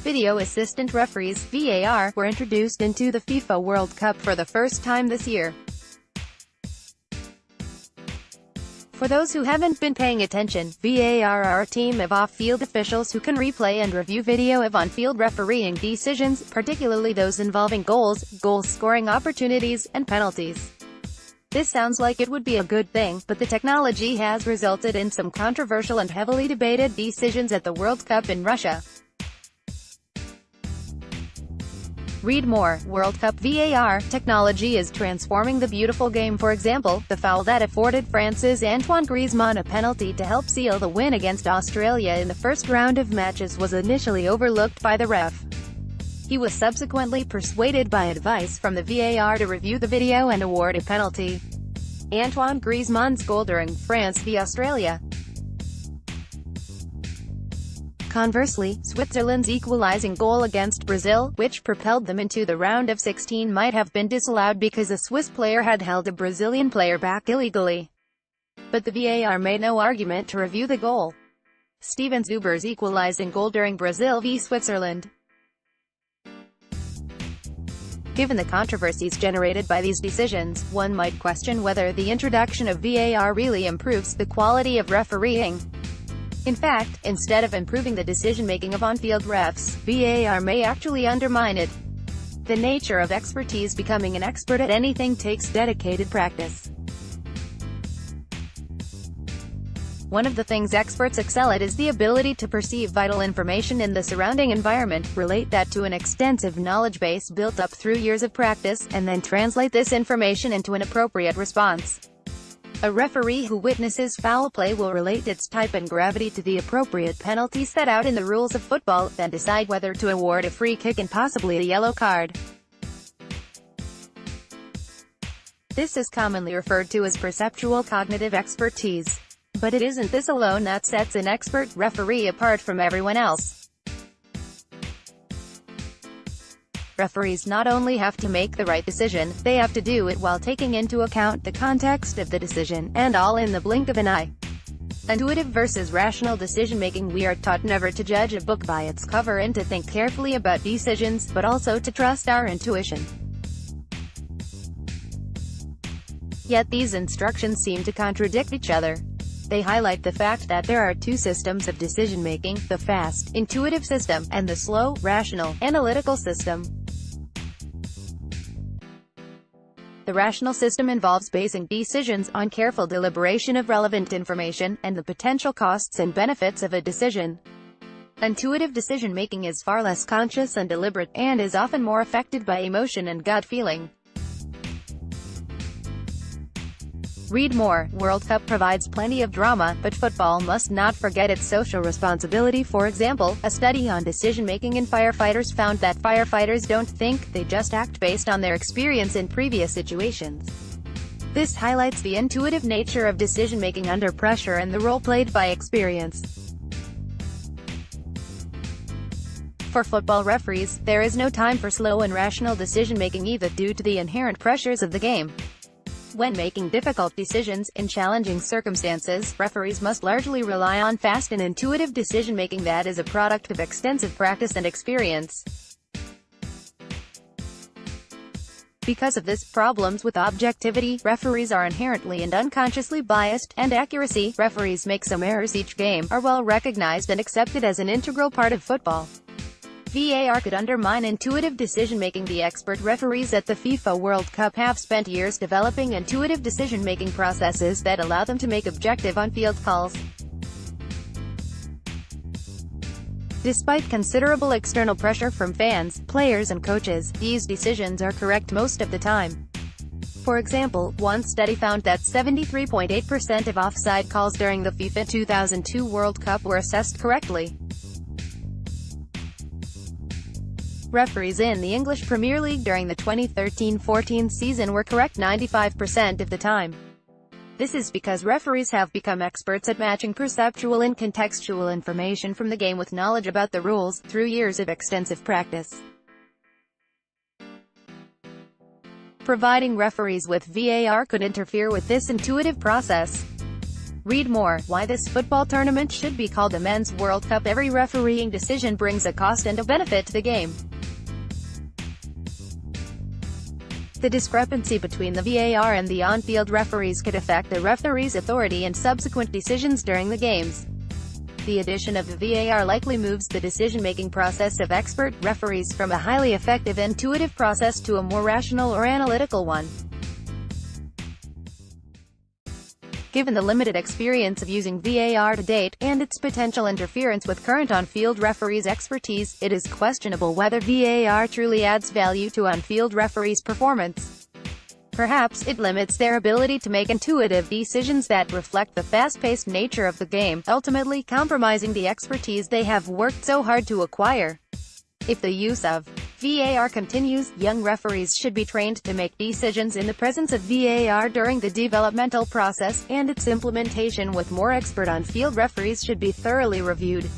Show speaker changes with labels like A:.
A: Video assistant referees (VAR) were introduced into the FIFA World Cup for the first time this year. For those who haven't been paying attention, VAR are a team of off-field officials who can replay and review video of on-field refereeing decisions, particularly those involving goals, goal-scoring opportunities, and penalties. This sounds like it would be a good thing, but the technology has resulted in some controversial and heavily debated decisions at the World Cup in Russia. Read more. World Cup VAR technology is transforming the beautiful game. For example, the foul that afforded France's Antoine Griezmann a penalty to help seal the win against Australia in the first round of matches was initially overlooked by the ref. He was subsequently persuaded by advice from the VAR to review the video and award a penalty. Antoine Griezmann's goal during France v Australia. Conversely, Switzerland's equalizing goal against Brazil, which propelled them into the round of 16, might have been disallowed because a Swiss player had held a Brazilian player back illegally. But the VAR made no argument to review the goal. Steven Zuber's equalizing goal during Brazil v Switzerland. Given the controversies generated by these decisions, one might question whether the introduction of VAR really improves the quality of refereeing. In fact, instead of improving the decision-making of on-field refs, VAR may actually undermine it. The nature of expertise. Becoming an expert at anything takes dedicated practice. One of the things experts excel at is the ability to perceive vital information in the surrounding environment, relate that to an extensive knowledge base built up through years of practice, and then translate this information into an appropriate response. A referee who witnesses foul play will relate its type and gravity to the appropriate penalty set out in the rules of football, then decide whether to award a free kick and possibly a yellow card. This is commonly referred to as perceptual cognitive expertise. But it isn't this alone that sets an expert referee apart from everyone else. Referees not only have to make the right decision, they have to do it while taking into account the context of the decision, and all in the blink of an eye. Intuitive versus rational decision-making. We are taught never to judge a book by its cover and to think carefully about decisions, but also to trust our intuition. Yet these instructions seem to contradict each other. They highlight the fact that there are two systems of decision-making, the fast, intuitive system, and the slow, rational, analytical system. The rational system involves basing decisions on careful deliberation of relevant information, and the potential costs and benefits of a decision. Intuitive decision-making is far less conscious and deliberate, and is often more affected by emotion and gut feeling. Read more. World Cup provides plenty of drama, but football must not forget its social responsibility. For example, a study on decision-making in firefighters found that firefighters don't think, they just act based on their experience in previous situations. This highlights the intuitive nature of decision-making under pressure and the role played by experience. For football referees, there is no time for slow and rational decision-making either, due to the inherent pressures of the game. When making difficult decisions, in challenging circumstances, referees must largely rely on fast and intuitive decision-making that is a product of extensive practice and experience. Because of this, problems with objectivity, referees are inherently and unconsciously biased, and accuracy, referees make some errors each game, are well recognized and accepted as an integral part of football. VAR could undermine intuitive decision-making. The expert referees at the FIFA World Cup have spent years developing intuitive decision-making processes that allow them to make objective on-field calls. Despite considerable external pressure from fans, players and coaches, these decisions are correct most of the time. For example, one study found that 73.8% of offside calls during the FIFA 2002 World Cup were assessed correctly. Referees in the English Premier League during the 2013-14 season were correct 95% of the time. This is because referees have become experts at matching perceptual and contextual information from the game with knowledge about the rules, through years of extensive practice. Providing referees with VAR could interfere with this intuitive process. Read more, why this football tournament should be called the Men's World Cup. Every refereeing decision brings a cost and a benefit to the game. The discrepancy between the VAR and the on-field referees could affect the referee's authority and subsequent decisions during the games. The addition of the VAR likely moves the decision-making process of expert referees from a highly effective intuitive process to a more rational or analytical one. Given the limited experience of using VAR to date, and its potential interference with current on-field referees' expertise, it is questionable whether VAR truly adds value to on-field referees' performance. Perhaps it limits their ability to make intuitive decisions that reflect the fast-paced nature of the game, ultimately compromising the expertise they have worked so hard to acquire. If the use of VAR continues, young referees should be trained to make decisions in the presence of VAR during the developmental process, and its implementation with more expert on-field referees should be thoroughly reviewed.